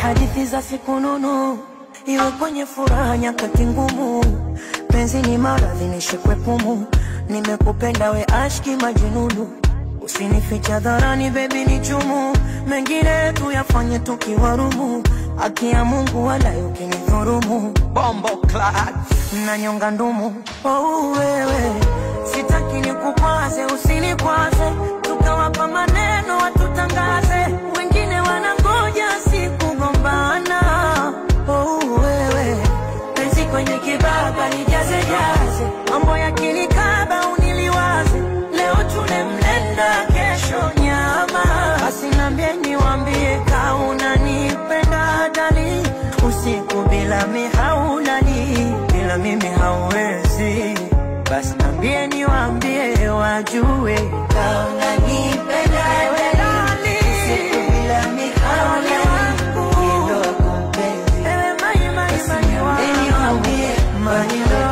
hadithi za siku nunu, iwe kwenye furaha nyakati ngumu. Penzi ni maradhi nishikwe pumu, nimekupenda we ashki majinunu. Usinificha dharani baby ni chumu, mengine tuyafanye tukiwarumu. Haki ya Mungu wala ukinidhurumu, bombo clad na nyonga ndumu. Oh wewe, sitaki nikukwaze usinikwaze, tukawapa maneno watutangaze, wengine wanangoja siku gombana. Oh wewe, penzi kwenye kibaba nijaze jaze, mambo ya kinikaba uniliwaze, leo tunemlenda kesho nyama. Basi niambie niwaambie ka unanipenda dali, usiku bila mihaulali, bila mimi hauwezi. Basi niambie niwaambie wajue ka unanipenda dali, usiku bila mihaulali, ndio kumpenzi. Basi niambie niwaambie maneno